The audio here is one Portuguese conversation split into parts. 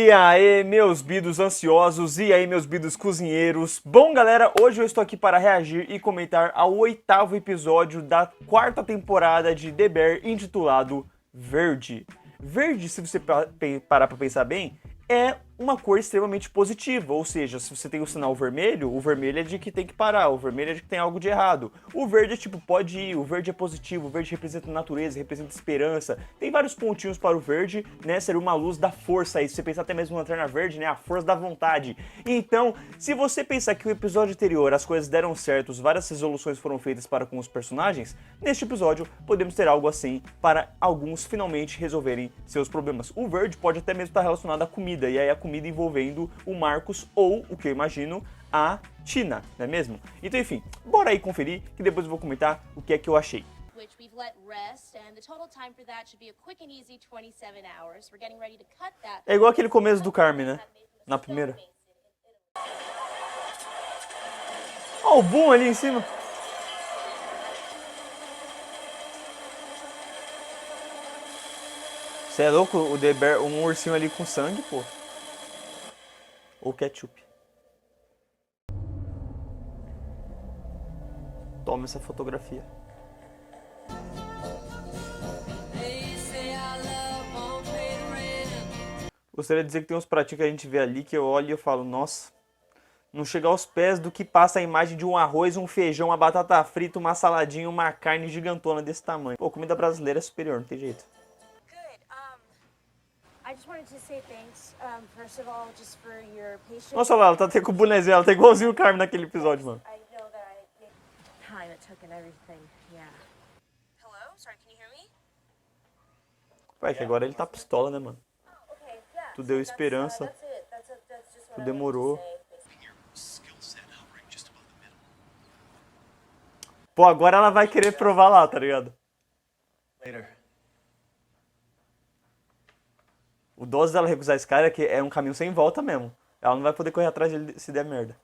E aí, meus bidos ansiosos, e aí, meus bidos cozinheiros. Bom, galera, hoje eu estou aqui para reagir e comentar ao 8º episódio da 4ª temporada de The Bear, intitulado Verde. Verde, se você parar para pensar bem, é uma cor extremamente positiva, ou seja, se você tem o sinal vermelho, o vermelho é de que tem que parar, o vermelho é de que tem algo de errado. O verde é tipo, pode ir, o verde é positivo, o verde representa natureza, representa esperança. Tem vários pontinhos para o verde, né, seria uma luz da força aí, se você pensar até mesmo na lanterna verde, né, a força da vontade. Então, se você pensar que o episódio anterior as coisas deram certo, várias resoluções foram feitas para com os personagens, neste episódio podemos ter algo assim para alguns finalmente resolverem seus problemas. O verde pode até mesmo estar relacionado à comida, e aí a comida envolvendo o Marcos ou, o que eu imagino, a Tina, não é mesmo? Então, enfim, bora aí conferir que depois eu vou comentar o que é que eu achei. É igual aquele começo do Carmen, né? Na primeira. Ó, o boom ali em cima. Você é louco? O The Bear, um ursinho ali com sangue, pô. Ou ketchup. Toma essa fotografia. Gostaria de dizer que tem uns pratinhos que a gente vê ali que eu olho e eu falo, nossa, não chega aos pés do que passa a imagem de um arroz, um feijão, uma batata frita, uma saladinha, uma carne gigantona desse tamanho. Pô, comida brasileira é superior, não tem jeito. Nossa, olha lá, ela tá até com o bonezinho, ela tá igualzinho o Carmen naquele episódio, mano. Ué, que agora ele tá pistola, né, mano? Tu deu esperança, tu demorou. Pô, agora ela vai querer provar lá, tá ligado? O dose dela recusar esse cara é que é um caminho sem volta mesmo. Ela não vai poder correr atrás dele se der merda.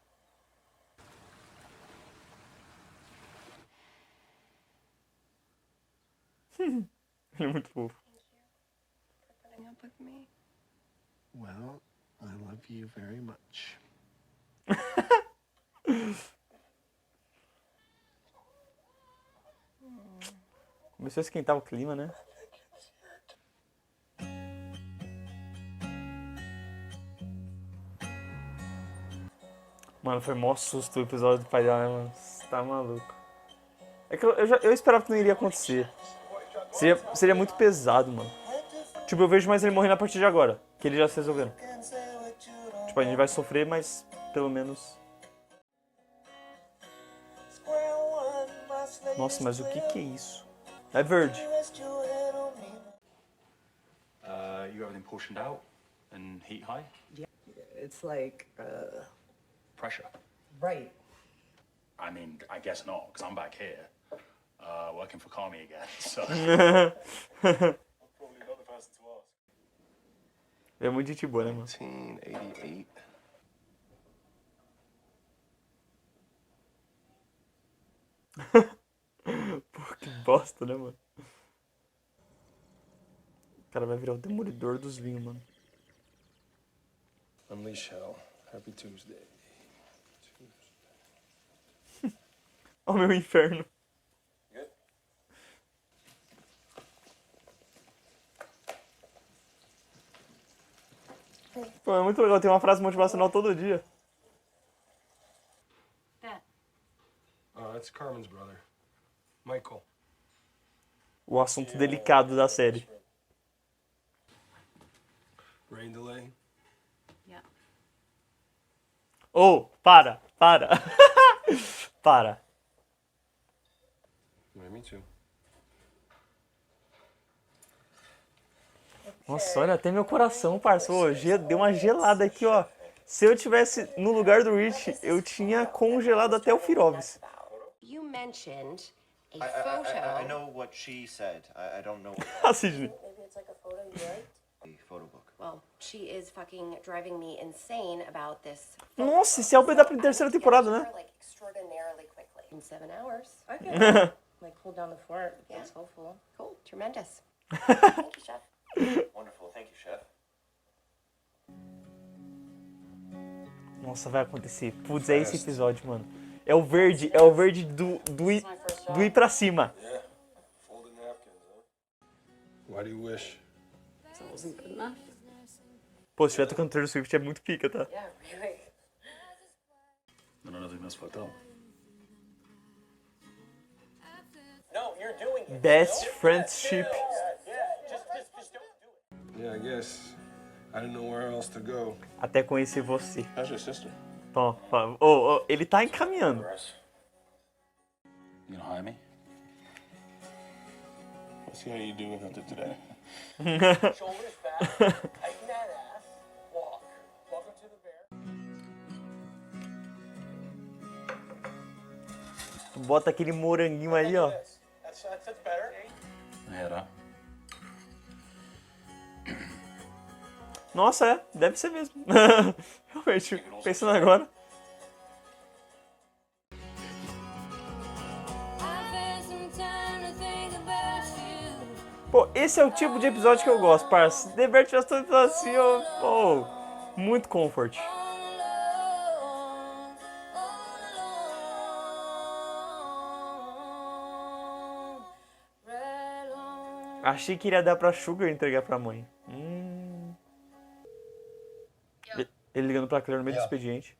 Ele é muito fofo. Well, I love you very much. Começou a esquentar o clima, né? Mano, foi mó susto o episódio do pai dela, né, mano? Você tá maluco. É que eu esperava que não iria acontecer. Seria muito pesado, mano. Tipo, eu vejo mais ele morrendo a partir de agora. Que ele já se resolveu. Tipo, a gente vai sofrer, mas pelo menos... Nossa, mas o que é isso? É verde. You got everything portioned out and heat high? Yeah, it's like, Pressure? right. I mean, I guess not, because I'm back here, working for Kami again, so... É muito gente boa, né, mano? 1988. Pô, que bosta, né, mano? O cara vai virar o demolidor dos vinhos, mano. Unleash hell. Happy Tuesday. Ó o meu inferno. Pô, é muito legal, tem uma frase motivacional todo dia. That's Carmen's brother, Michael. O assunto delicado da série. Rain delay. Yeah. Oh, para. Para. Yeah, me too. Nossa, olha até meu coração, parça. Ô, deu uma gelada aqui, ó. Se eu tivesse no lugar do Rich, eu tinha congelado até o Firovis. You mentioned a photo. I know what she said. I don't know A Sidney. Maybe it's like a photo you liked. the photo book. Well, she is fucking driving me insane about this. Nossa, esse é o build-up da terceira temporada, né? Like extraordinarily quickly. In 7 hours. Okay. Like, hold down the fort. Yeah. That's helpful. Cool. Tremendous. Thank you, chef. Wonderful. Thank you, chef. Nossa, vai acontecer. Putz, é esse episódio, mano. É o verde do ir pra cima. Yeah. Folded napkins, huh? Why do you wish? So it wasn't good enough. Pô, se tiver tocando Taylor Swift é muito pica, tá? Yeah, really. I don't think that's fucked up. No, you're doing it. Best friendship. Yeah, I guess. I didn't know where else to go. Até conhecer você. How's your sister? Ó, ó, ele tá encaminhando. You gonna hire me? Let's see how you do with it today. Shoulders back, tighten that ass, walk. Welcome to the bear. Bota aquele moranguinho aí, ó. That's better. Head up. Nossa, é, deve ser mesmo. Realmente, pensando agora. Pô, esse é o tipo de episódio que eu gosto, parça. The Bear tivesse todo episódio assim, muito comfort. Achei que iria dar pra Sugar e entregar pra mãe. Ele ligando pra Claire no meio do expediente.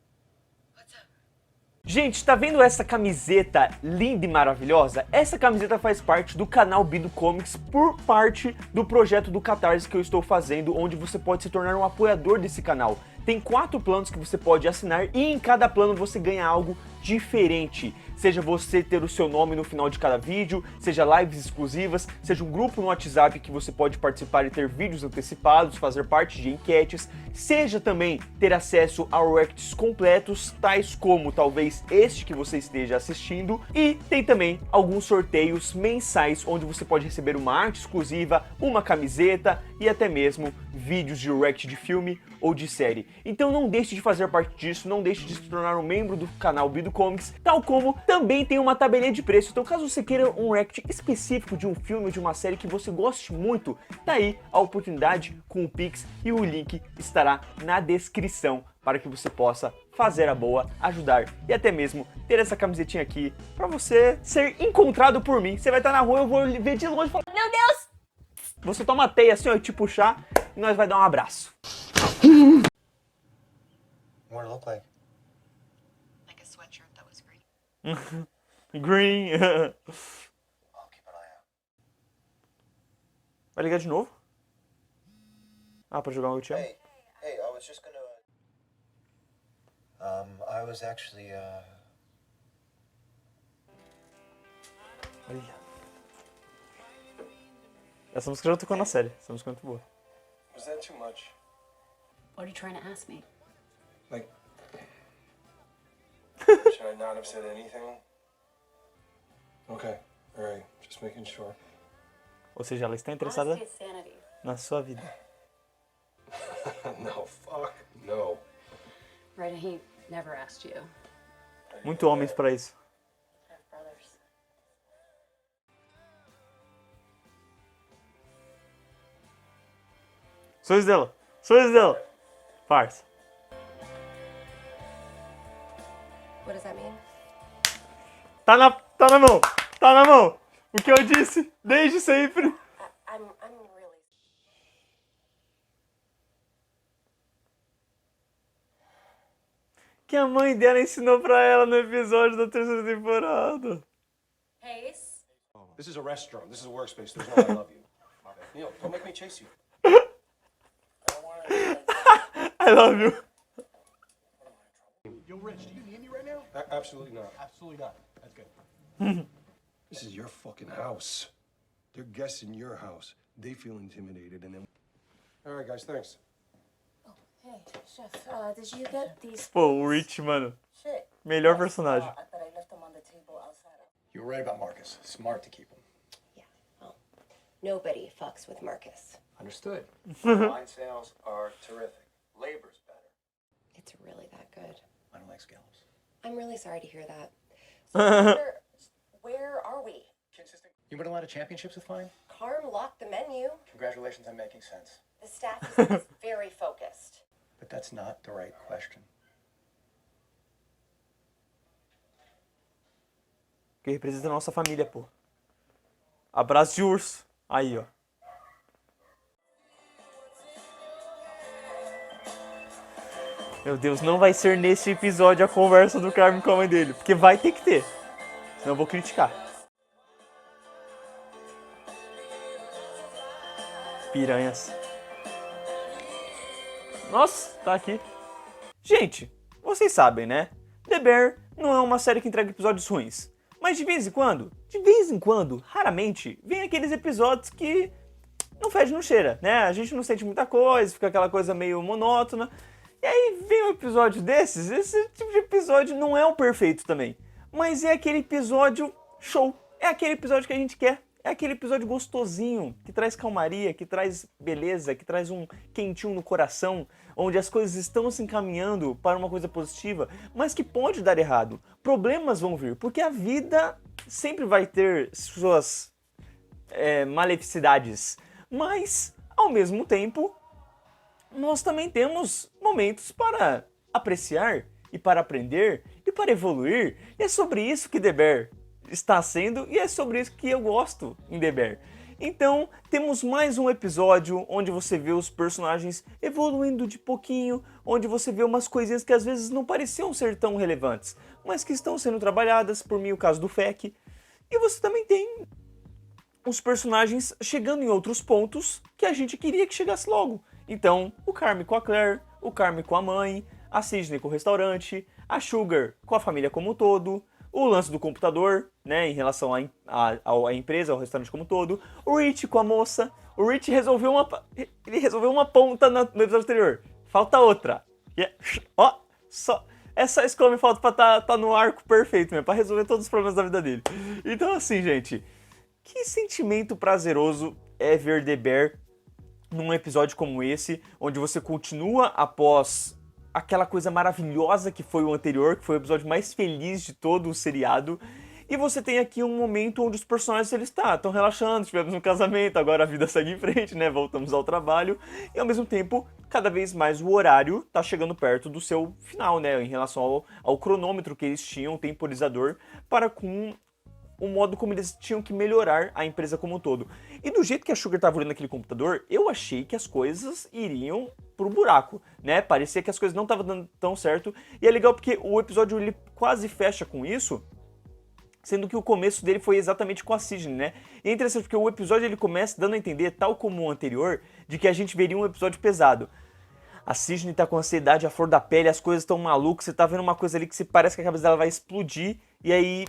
Gente, tá vendo essa camiseta linda e maravilhosa? Essa camiseta faz parte do canal Bido Comics por parte do projeto do Catarse que eu estou fazendo, onde você pode se tornar um apoiador desse canal. Tem 4 planos que você pode assinar e em cada plano você ganha algo diferente. Seja você ter o seu nome no final de cada vídeo, seja lives exclusivas, seja um grupo no WhatsApp que você pode participar e ter vídeos antecipados, fazer parte de enquetes, seja também ter acesso a reacts completos, tais como talvez este que você esteja assistindo, e tem também alguns sorteios mensais onde você pode receber uma arte exclusiva, uma camiseta e até mesmo vídeos de react de filme ou de série. Então não deixe de fazer parte disso, não deixe de se tornar um membro do canal Bido Comics, tal como também tem uma tabelinha de preço. Então caso você queira um react específico de um filme ou de uma série que você goste muito, tá aí a oportunidade com o Pix e o link estará na descrição para que você possa fazer a boa, ajudar e até mesmo ter essa camisetinha aqui para você ser encontrado por mim. Você vai estar na rua, eu vou ver de longe e falar: meu Deus! Você toma a teia assim, ó, e te puxar e nós vai dar um abraço. What do it look like? Like a sweatshirt that was green. Green. I'll keep an eye out. Vai ligar de novo? Ah, pra jogar um Ultimate? Hey, I was just gonna. I was actually, Olha. Essa música já tocou na série. Essa música é muito boa. Was that too much? What are you trying to ask me? Like, should I not have said anything? Okay, alright, just making sure. Ou seja, ela está interessada Honesty is sanity. na sua vida. No, fuck, no. Right, and he never asked you. Muito homens pra isso. I have brothers. Sorriso dela. Sorriso dela. Farsa. What does that mean? Tá na mão. Tá na mão. O que eu disse desde sempre. I'm really. Que a mãe dela ensinou pra ela no episódio da 3ª temporada. Pace. This is a restaurant, this is a workspace, there's no I love you. Neil, don't make me chase you. I love you. Yo, Rich, do you need me right now? Absolutely not. Absolutely not. That's good. This is your fucking house. They're guests in your house. They feel intimidated and then... Alright guys, thanks. Hey, chef, did you get these? Pô, o Rich, mano. Shit. Melhor personagem. I thought I left them on the table outside. You were right about Marcus. Smart to keep him. Yeah, well, nobody fucks with Marcus. Understood. Wine sales are terrific. Labor's better. It's really that good. I don't like scallops. I'm really sorry to hear that. So where are we? Consistent. You win a lot of championships with Fine? Carm locked the menu. Congratulations on making sense. The staff is very focused. But that's not the right question. Porque representa a nossa família, pô. Abraço de urso. Aí, ó. Meu Deus, não vai ser nesse episódio a conversa do Carmen com a mãe dele. Porque vai ter que ter. Senão eu vou criticar. Piranhas. Nossa, tá aqui. Gente, vocês sabem, né? The Bear não é uma série que entrega episódios ruins. Mas de vez em quando, raramente, vem aqueles episódios que não fede, não cheira, né? A gente não sente muita coisa, fica aquela coisa meio monótona. E aí vem um episódio desses, esse tipo de episódio não é o perfeito também. Mas é aquele episódio show, é aquele episódio que a gente quer. É aquele episódio gostosinho, que traz calmaria, que traz beleza, que traz um quentinho no coração, onde as coisas estão se encaminhando para uma coisa positiva, mas que pode dar errado. Problemas vão vir, porque a vida sempre vai ter suas maleficidades, mas, ao mesmo tempo, nós também temos momentos para apreciar, e para aprender, e para evoluir, e é sobre isso que The Bear está sendo, e é sobre isso que eu gosto em The Bear. Então, temos mais um episódio onde você vê os personagens evoluindo de pouquinho, onde você vê umas coisinhas que às vezes não pareciam ser tão relevantes, mas que estão sendo trabalhadas, por mim o caso do Feck. E você também tem os personagens chegando em outros pontos que a gente queria que chegasse logo. Então, o Carmy com a Claire, o Carmy com a mãe, a Sidney com o restaurante, a Sugar com a família como um todo, o lance do computador, né, em relação à empresa, ao restaurante como um todo, o Rich com a moça, o Rich resolveu uma ponta no episódio anterior, falta outra. Ó, só essa escola me falta pra tá no arco perfeito mesmo, pra resolver todos os problemas da vida dele. Então assim, gente, que sentimento prazeroso é ver The Bear num episódio como esse, onde você continua após aquela coisa maravilhosa que foi o anterior, que foi o episódio mais feliz de todo o seriado. E você tem aqui um momento onde os personagens estão relaxando, tivemos um casamento, agora a vida segue em frente, né? Voltamos ao trabalho. E ao mesmo tempo, cada vez mais o horário tá chegando perto do seu final, né? Em relação ao cronômetro que eles tinham, o temporizador, para com o modo como eles tinham que melhorar a empresa como um todo. E do jeito que a Sugar estava olhando aquele computador, eu achei que as coisas iriam pro buraco, né? Parecia que as coisas não estavam dando tão certo. E é legal porque o episódio ele quase fecha com isso, sendo que o começo dele foi exatamente com a Sidney, né? E é interessante porque o episódio ele começa dando a entender, tal como o anterior, de que a gente veria um episódio pesado. A Sidney tá com ansiedade, a flor da pele, as coisas estão malucas, você tá vendo uma coisa ali que parece que a cabeça dela vai explodir, e aí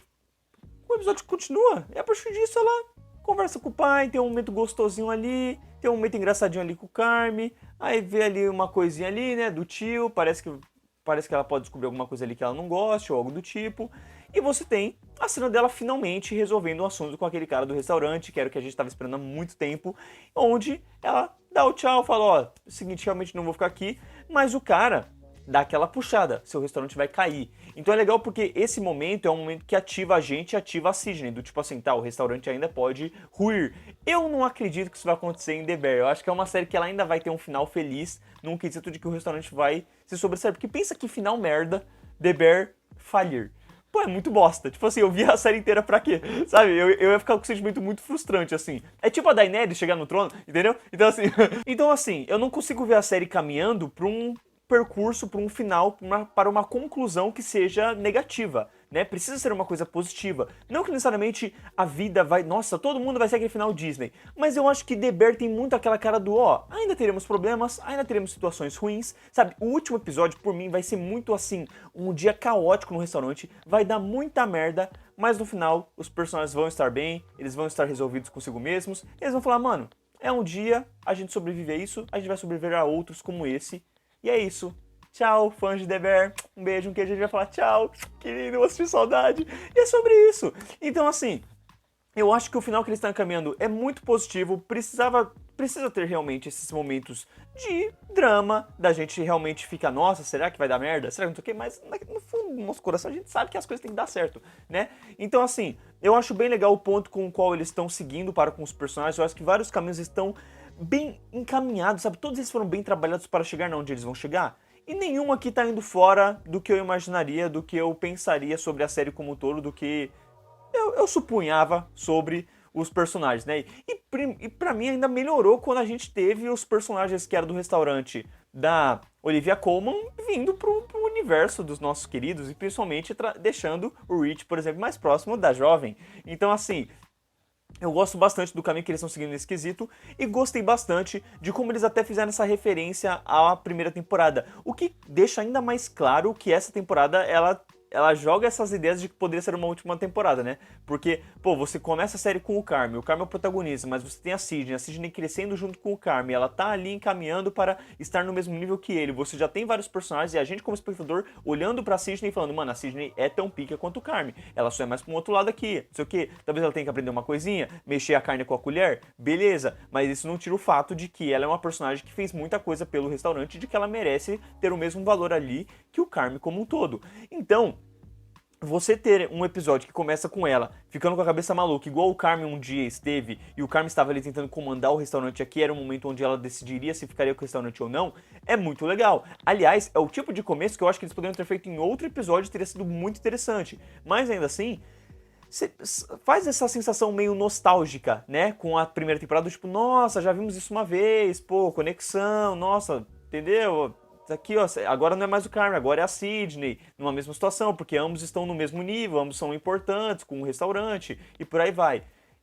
o episódio continua, e a partir disso ela conversa com o pai, tem um momento gostosinho ali, tem um momento engraçadinho ali com o Carmy, aí vê ali uma coisinha ali, né, do tio, parece que ela pode descobrir alguma coisa ali que ela não gosta, ou algo do tipo, e você tem a cena dela finalmente resolvendo um assunto com aquele cara do restaurante, que era o que a gente estava esperando há muito tempo, onde ela dá o tchau, fala, ó, é o seguinte, realmente não vou ficar aqui, mas o cara dá aquela puxada, seu restaurante vai cair. Então é legal porque esse momento é um momento que ativa a gente e ativa a Sidney, do tipo assim, tá, o restaurante ainda pode ruir. Eu não acredito que isso vai acontecer em The Bear, eu acho que é uma série que ela ainda vai ter um final feliz, num quesito de que o restaurante vai se sobressair, porque pensa que final merda, The Bear falir. Pô, é muito bosta. Tipo assim, eu vi a série inteira pra quê? Sabe? Eu ia ficar com um sentimento muito frustrante, assim. É tipo a Daenerys chegar no trono, entendeu? Então assim, eu não consigo ver a série caminhando pra um percurso, para um final, para uma conclusão que seja negativa, né? Precisa ser uma coisa positiva. Não que necessariamente a vida vai... Nossa, todo mundo vai ser aquele final Disney. Mas eu acho que The Bear tem muito aquela cara do, ó, ainda teremos problemas, ainda teremos situações ruins, sabe? O último episódio, por mim, vai ser muito assim, um dia caótico no restaurante, vai dar muita merda, mas no final, os personagens vão estar bem, eles vão estar resolvidos consigo mesmos, eles vão falar, mano, é um dia, a gente sobrevive a isso, a gente vai sobreviver a outros como esse. E é isso. Tchau, fãs de The Bear. Um beijo, um queijo. A gente vai falar tchau. Que lindo, vou sentir saudade. E é sobre isso. Então, assim, eu acho que o final que eles estão encaminhando é muito positivo. Precisa ter realmente esses momentos de drama, da gente realmente ficar, nossa, será que vai dar merda? Será que não sei o quê? Mas no fundo do nosso coração a gente sabe que as coisas têm que dar certo, né? Então, assim, eu acho bem legal o ponto com o qual eles estão seguindo para com os personagens. Eu acho que vários caminhos estão bem encaminhados, sabe? Todos eles foram bem trabalhados para chegar onde eles vão chegar. E nenhum aqui tá indo fora do que eu imaginaria, do que eu pensaria sobre a série como um todo, do que eu supunhava sobre os personagens, né? E pra mim ainda melhorou quando a gente teve os personagens que eram do restaurante da Olivia Colman vindo pro universo dos nossos queridos e principalmente deixando o Rich, por exemplo, mais próximo da jovem. Então, assim, eu gosto bastante do caminho que eles estão seguindo nesse quesito e gostei bastante de como eles até fizeram essa referência à primeira temporada, o que deixa ainda mais claro que essa temporada, ela joga essas ideias de que poderia ser uma última temporada, né? Porque, pô, você começa a série com o Carme é o protagonista, mas você tem a Sidney crescendo junto com o Carme, ela tá ali encaminhando para estar no mesmo nível que ele, você já tem vários personagens e a gente como espectador olhando pra Sidney e falando, mano, a Sidney é tão pica quanto o Carme, ela só é mais pra um outro lado aqui, não sei o que, talvez ela tenha que aprender uma coisinha, mexer a carne com a colher, beleza, mas isso não tira o fato de que ela é uma personagem que fez muita coisa pelo restaurante e de que ela merece ter o mesmo valor ali que o Carme como um todo. Então, você ter um episódio que começa com ela ficando com a cabeça maluca, igual o Carme um dia esteve, e o Carme estava ali tentando comandar o restaurante, aqui era o momento onde ela decidiria se ficaria com o restaurante ou não, é muito legal. Aliás, é o tipo de começo que eu acho que eles poderiam ter feito em outro episódio, teria sido muito interessante. Mas ainda assim, faz essa sensação meio nostálgica, né, com a primeira temporada, tipo, nossa, já vimos isso uma vez, pô, conexão, nossa, entendeu? Aqui, ó, agora não é mais o Carme, agora é a Sidney, numa mesma situação, porque ambos estão no mesmo nível, ambos são importantes, com um restaurante, e por aí vai.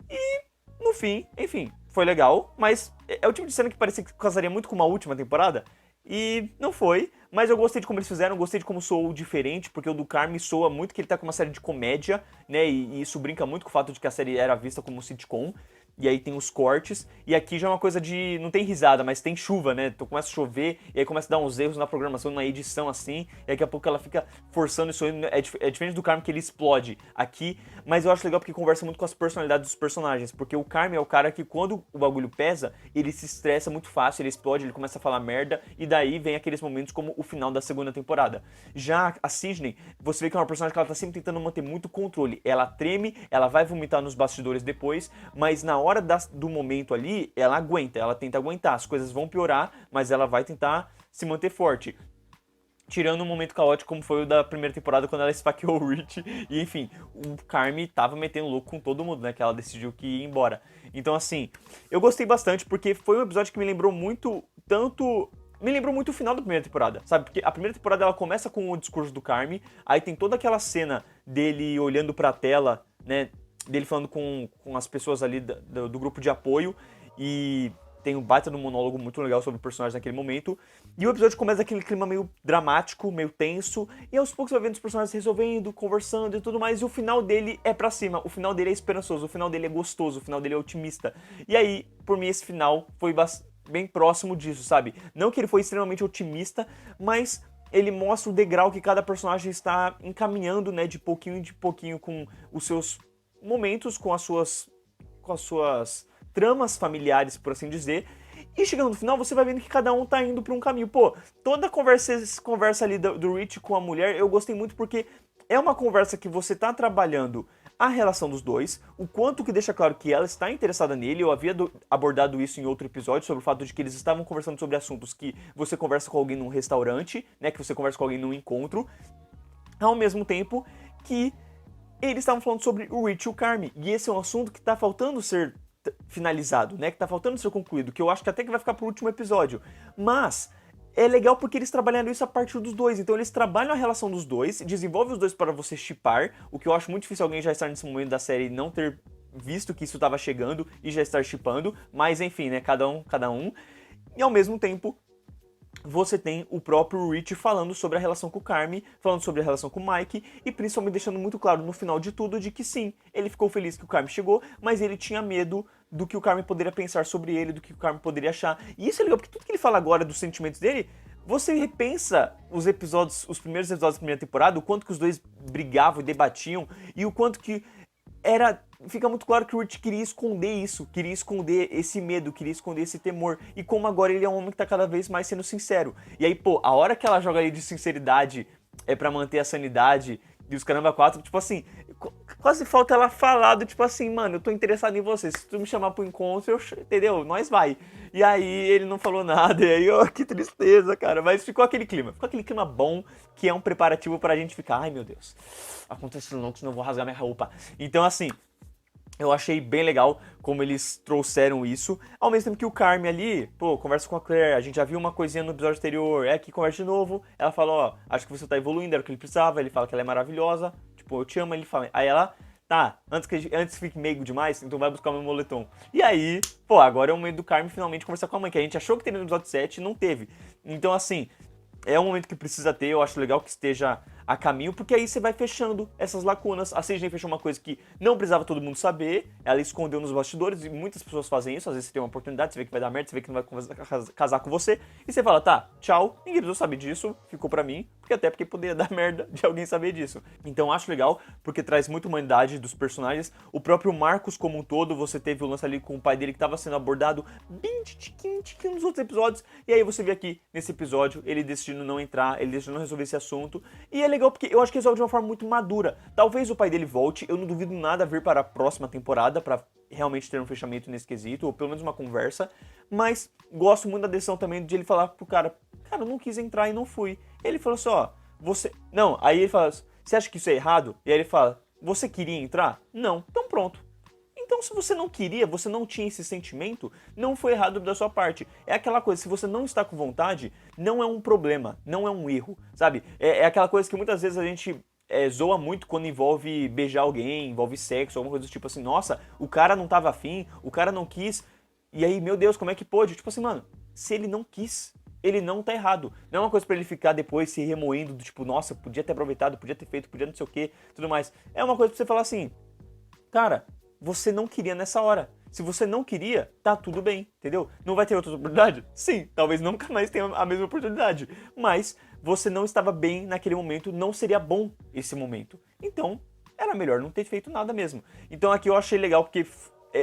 E, no fim, enfim, foi legal, mas é o tipo de cena que parecia que casaria muito com uma última temporada, e não foi, mas eu gostei de como eles fizeram, gostei de como soou diferente, porque o do Carme soa muito que ele tá com uma série de comédia, né, e isso brinca muito com o fato de que a série era vista como sitcom, e aí tem os cortes, e aqui já é uma coisa de, não tem risada, mas tem chuva, né, então começa a chover, e aí começa a dar uns erros na programação, na edição assim, e daqui a pouco ela fica forçando isso, é diferente do Carme que ele explode aqui, mas eu acho legal porque conversa muito com as personalidades dos personagens, porque o Carme é o cara que quando o bagulho pesa, ele se estressa muito fácil, ele explode, ele começa a falar merda, e daí vem aqueles momentos como o final da segunda temporada. Já a Sidney, você vê que é uma personagem que ela tá sempre tentando manter muito controle, ela treme, ela vai vomitar nos bastidores depois, mas na hora do momento ali, ela aguenta, ela tenta aguentar, as coisas vão piorar, mas ela vai tentar se manter forte. Tirando um momento caótico como foi o da primeira temporada, quando ela esfaqueou o Rich, e enfim, o Carme tava metendo louco com todo mundo, né, que ela decidiu que ia embora. Então assim, eu gostei bastante, porque foi um episódio que me lembrou muito, me lembrou muito o final da primeira temporada, sabe? Porque a primeira temporada ela começa com o discurso do Carme, aí tem toda aquela cena dele olhando pra tela, né, dele falando com as pessoas ali do grupo de apoio, e tem um baita de um monólogo muito legal sobre o personagem naquele momento, e o episódio começa aquele clima meio dramático, meio tenso, e aos poucos vai vendo os personagens resolvendo, conversando e tudo mais, e o final dele é pra cima, o final dele é esperançoso, o final dele é gostoso, o final dele é otimista. E aí, por mim, esse final foi bem próximo disso, sabe? Não que ele foi extremamente otimista, mas ele mostra o degrau que cada personagem está encaminhando, né, de pouquinho em pouquinho, com os seus momentos, com as suas tramas familiares, por assim dizer. E chegando no final, você vai vendo que cada um tá indo pra um caminho. Pô, toda a conversa ali do Rich com a mulher, eu gostei muito porque é uma conversa que você tá trabalhando a relação dos dois, o quanto que deixa claro que ela está interessada nele. Eu havia abordado isso em outro episódio, sobre o fato de que eles estavam conversando sobre assuntos que você conversa com alguém num restaurante, né, que você conversa com alguém num encontro, ao mesmo tempo que eles estavam falando sobre o Rich e o Carme, e esse é um assunto que tá faltando ser finalizado, né, que tá faltando ser concluído, que eu acho que até que vai ficar pro último episódio, mas é legal porque eles trabalharam isso a partir dos dois, então eles trabalham a relação dos dois, desenvolvem os dois para você shippar, o que eu acho muito difícil alguém já estar nesse momento da série e não ter visto que isso estava chegando e já estar shippando, mas enfim, né, cada um, e ao mesmo tempo você tem o próprio Rich falando sobre a relação com o Carme, falando sobre a relação com o Mike, e principalmente deixando muito claro no final de tudo de que sim, ele ficou feliz que o Carme chegou, mas ele tinha medo do que o Carme poderia pensar sobre ele, do que o Carme poderia achar. E isso é legal, porque tudo que ele fala agora dos sentimentos dele, você repensa os primeiros episódios da primeira temporada, o quanto que os dois brigavam e debatiam, e o quanto que fica muito claro que o Rich queria esconder isso, queria esconder esse medo, queria esconder esse temor, e como agora ele é um homem que tá cada vez mais sendo sincero. E aí, pô, a hora que ela joga ali de sinceridade é pra manter a sanidade e os caramba quatro, tipo assim, quase falta ela falar do tipo assim, mano, eu tô interessado em você, se tu me chamar pro encontro, entendeu? Nós vai. E aí ele não falou nada, e aí, ó, que tristeza, cara. Mas ficou aquele clima bom, que é um preparativo pra gente ficar, ai meu Deus, acontece não, que senão eu vou rasgar minha roupa. Então assim, eu achei bem legal como eles trouxeram isso. Ao mesmo tempo que o Carme ali, pô, conversa com a Claire, a gente já viu uma coisinha no episódio anterior, aqui conversa de novo. Ela fala, ó, acho que você tá evoluindo, era o que ele precisava. Ele fala que ela é maravilhosa, tipo, eu te amo. Ele fala, aí ela, tá, antes fique meigo demais, então vai buscar o meu moletom. E aí, pô, agora é o momento do Carme finalmente conversar com a mãe, que a gente achou que teria no episódio 7 e não teve. Então, assim, é um momento que precisa ter, eu acho legal que esteja a caminho, porque aí você vai fechando essas lacunas. A Sidney fechou uma coisa que não precisava todo mundo saber, ela escondeu nos bastidores, e muitas pessoas fazem isso. Às vezes você tem uma oportunidade, você vê que vai dar merda, você vê que não vai casar com você, e você fala, tá, tchau, ninguém precisou saber disso, ficou pra mim, porque poderia dar merda de alguém saber disso. Então acho legal, porque traz muita humanidade dos personagens. O próprio Marcos como um todo, você teve o lance ali com o pai dele que tava sendo abordado bem tiquinho nos outros episódios, e aí você vê aqui, nesse episódio, ele decidindo não entrar, ele decidindo não resolver esse assunto, e é legal porque eu acho que resolve de uma forma muito madura. Talvez o pai dele volte, eu não duvido nada vir para a próxima temporada pra realmente ter um fechamento nesse quesito, ou pelo menos uma conversa, mas gosto muito da decisão também de ele falar pro cara, eu não quis entrar e não fui. Ele falou assim, ó, você... Não, aí ele fala, você acha que isso é errado? E aí ele fala, você queria entrar? Não, então pronto. Então, se você não queria, você não tinha esse sentimento, não foi errado da sua parte. É aquela coisa, se você não está com vontade, não é um problema, não é um erro, sabe? É aquela coisa que muitas vezes a gente zoa muito quando envolve beijar alguém, envolve sexo, alguma coisa do tipo assim, nossa, o cara não tava afim, o cara não quis, e aí, meu Deus, como é que pôde? Tipo assim, mano, se ele não quis, ele não tá errado. Não é uma coisa pra ele ficar depois se remoendo, do tipo, nossa, podia ter aproveitado, podia ter feito, podia não sei o que, tudo mais. É uma coisa pra você falar assim, cara, você não queria nessa hora. Se você não queria, tá tudo bem, entendeu? Não vai ter outra oportunidade? Sim, talvez nunca mais tenha a mesma oportunidade. Mas você não estava bem naquele momento, não seria bom esse momento. Então, era melhor não ter feito nada mesmo. Então aqui eu achei legal porque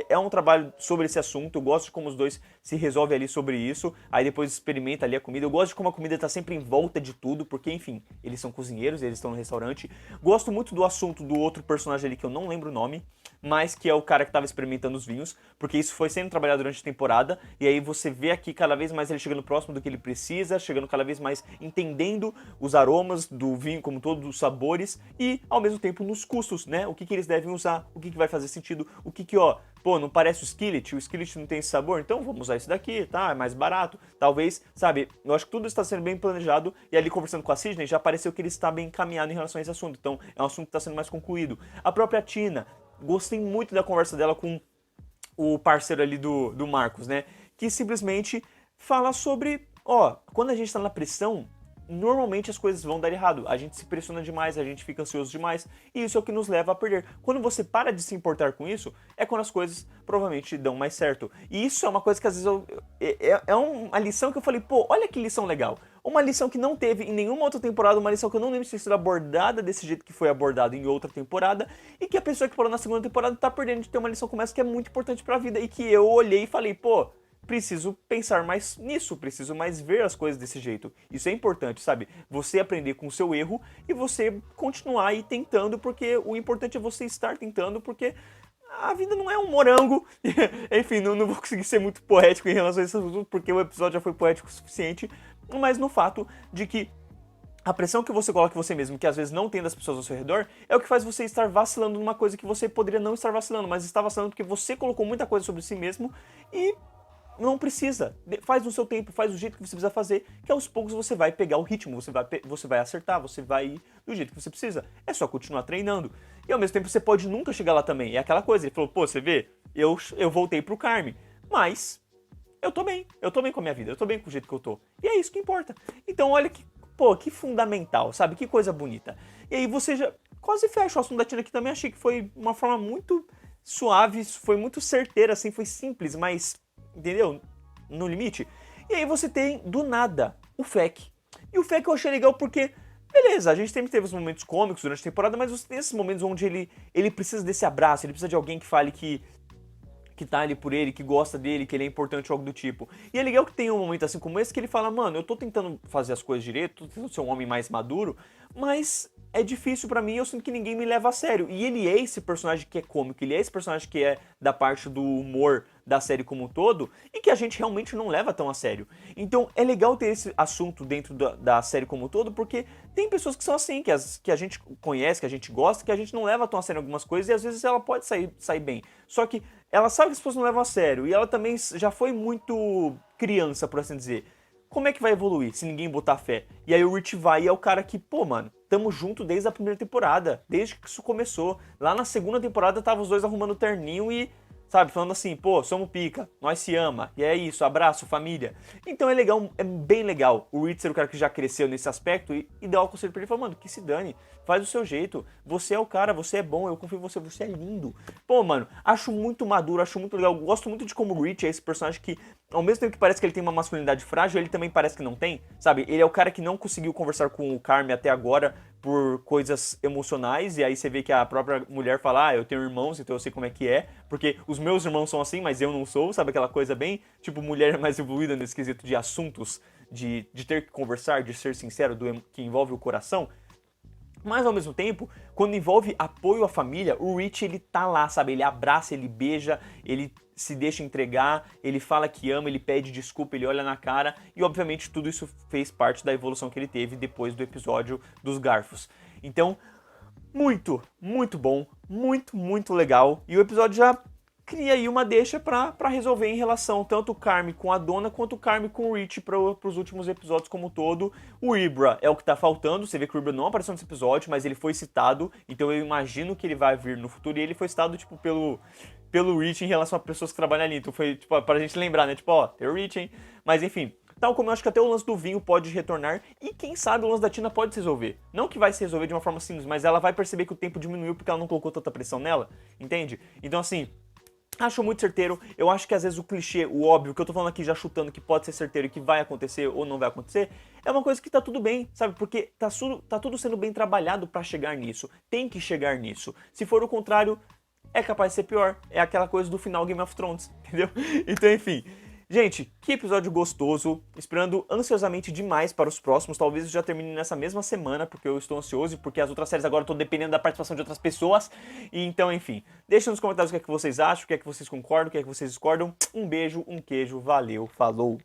é um trabalho sobre esse assunto, eu gosto de como os dois se resolvem ali sobre isso, aí depois experimenta ali a comida, eu gosto de como a comida tá sempre em volta de tudo, porque enfim, eles são cozinheiros, eles estão no restaurante. Gosto muito do assunto do outro personagem ali que eu não lembro o nome, mas que é o cara que tava experimentando os vinhos, porque isso foi sendo trabalhado durante a temporada, e aí você vê aqui cada vez mais ele chegando próximo do que ele precisa, chegando cada vez mais entendendo os aromas do vinho como todos os sabores, e ao mesmo tempo nos custos, né, o que eles devem usar, o que vai fazer sentido, o que ó, pô, não parece o skillet não tem esse sabor, então vamos usar esse daqui, tá, é mais barato, talvez, sabe, eu acho que tudo está sendo bem planejado, e ali conversando com a Sidney, já pareceu que ele está bem encaminhado em relação a esse assunto, então é um assunto que está sendo mais concluído. A própria Tina, gostei muito da conversa dela com o parceiro ali do Marcos, né, que simplesmente fala sobre, ó, quando a gente tá na pressão, normalmente as coisas vão dar errado, a gente se pressiona demais, a gente fica ansioso demais, e isso é o que nos leva a perder. Quando você para de se importar com isso, é quando as coisas provavelmente dão mais certo. E isso é uma coisa que às vezes é uma lição que eu falei, pô, olha que lição legal. Uma lição que não teve em nenhuma outra temporada, uma lição que eu não lembro se foi abordada desse jeito que foi abordada em outra temporada, e que a pessoa que parou na segunda temporada tá perdendo de ter uma lição como essa que é muito importante pra vida, e que eu olhei e falei, pô, preciso pensar mais nisso, preciso mais ver as coisas desse jeito. Isso é importante, sabe? Você aprender com o seu erro e você continuar aí tentando, porque o importante é você estar tentando, porque a vida não é um morango. Enfim, não vou conseguir ser muito poético em relação a isso, porque o episódio já foi poético o suficiente, mas no fato de que a pressão que você coloca em você mesmo, que às vezes não tem das pessoas ao seu redor, é o que faz você estar vacilando numa coisa que você poderia não estar vacilando, mas está vacilando porque você colocou muita coisa sobre si mesmo e não precisa. Faz no seu tempo, faz do jeito que você precisa fazer, que aos poucos você vai pegar o ritmo, você vai acertar, você vai ir do jeito que você precisa. É só continuar treinando. E ao mesmo tempo você pode nunca chegar lá também. É aquela coisa, ele falou, pô, você vê, eu voltei pro Carme, mas eu tô bem com a minha vida, eu tô bem com o jeito que eu tô. E é isso que importa. Então olha que, pô, que fundamental, sabe? Que coisa bonita. E aí você já quase fecha o assunto da Tina, que também achei que foi uma forma muito suave, foi muito certeira, assim, foi simples, mas entendeu? No limite. E aí você tem, do nada, o Feck. E o Feck eu achei legal porque, beleza, a gente sempre teve os momentos cômicos durante a temporada, mas você tem esses momentos onde ele precisa desse abraço, ele precisa de alguém que fale que que tá ali por ele, que gosta dele, que ele é importante ou algo do tipo. E é legal que tem um momento assim como esse que ele fala, mano, eu tô tentando fazer as coisas direito, tô tentando ser um homem mais maduro, mas é difícil pra mim, eu sinto que ninguém me leva a sério. E ele é esse personagem que é cômico, ele é esse personagem que é da parte do humor da série como um todo, e que a gente realmente não leva tão a sério. Então é legal ter esse assunto dentro da série como um todo, porque tem pessoas que são assim, que a gente conhece, que a gente gosta, que a gente não leva tão a sério algumas coisas, e às vezes ela pode sair bem. Só que ela sabe que as pessoas não levam a sério, e ela também já foi muito criança, por assim dizer. Como é que vai evoluir se ninguém botar fé? E aí o Rich vai e é o cara que, pô, mano, tamo junto desde a primeira temporada, desde que isso começou. Lá na segunda temporada tava os dois arrumando terninho e, sabe, falando assim, pô, somos pica, nós se ama, e é isso, abraço, família. Então é legal, é bem legal o Rich ser o cara que já cresceu nesse aspecto e dá o conselho pra ele, fala, mano, que se dane, faz do seu jeito, você é o cara, você é bom, eu confio em você, você é lindo. Pô, mano, acho muito maduro, acho muito legal, gosto muito de como o Rich é esse personagem que, ao mesmo tempo que parece que ele tem uma masculinidade frágil, ele também parece que não tem, sabe? Ele é o cara que não conseguiu conversar com o Carme até agora por coisas emocionais, e aí você vê que a própria mulher fala, ah, eu tenho irmãos, então eu sei como é que é, porque os meus irmãos são assim, mas eu não sou, sabe aquela coisa bem, tipo, mulher mais evoluída nesse quesito de assuntos, de ter que conversar, de ser sincero, que envolve o coração. Mas ao mesmo tempo, quando envolve apoio à família, o Rich ele tá lá, sabe? Ele abraça, ele beija, ele se deixa entregar, ele fala que ama, ele pede desculpa, ele olha na cara e obviamente tudo isso fez parte da evolução que ele teve depois do episódio dos garfos. Então, muito, muito bom, muito legal. E o episódio já cria aí uma deixa pra resolver em relação tanto o Carme com a Donna quanto o Carme com o Rich pros últimos episódios como um todo. O Ibra é o que tá faltando, você vê que o Ibra não apareceu nesse episódio, mas ele foi citado, então eu imagino que ele vai vir no futuro, e ele foi citado, tipo, pelo Rich em relação a pessoas que trabalham ali, então foi, tipo, pra gente lembrar, né, tipo, ó, tem o Rich, hein, mas enfim. Tal como eu acho que até o lance do vinho pode retornar, e quem sabe o lance da Tina pode se resolver. Não que vai se resolver de uma forma simples, mas ela vai perceber que o tempo diminuiu porque ela não colocou tanta pressão nela, entende? Então assim, acho muito certeiro, eu acho que às vezes o clichê, o óbvio, que eu tô falando aqui já chutando que pode ser certeiro e que vai acontecer ou não vai acontecer, é uma coisa que tá tudo bem, sabe? Porque tá tudo sendo bem trabalhado pra chegar nisso, tem que chegar nisso. Se for o contrário, é capaz de ser pior, é aquela coisa do final Game of Thrones, entendeu? Então enfim... Gente, que episódio gostoso, esperando ansiosamente demais para os próximos, talvez eu já termine nessa mesma semana, porque eu estou ansioso, porque as outras séries agora estão dependendo da participação de outras pessoas, e então, enfim, deixem nos comentários o que é que vocês acham, o que é que vocês concordam, o que é que vocês discordam, um beijo, um queijo, valeu, falou!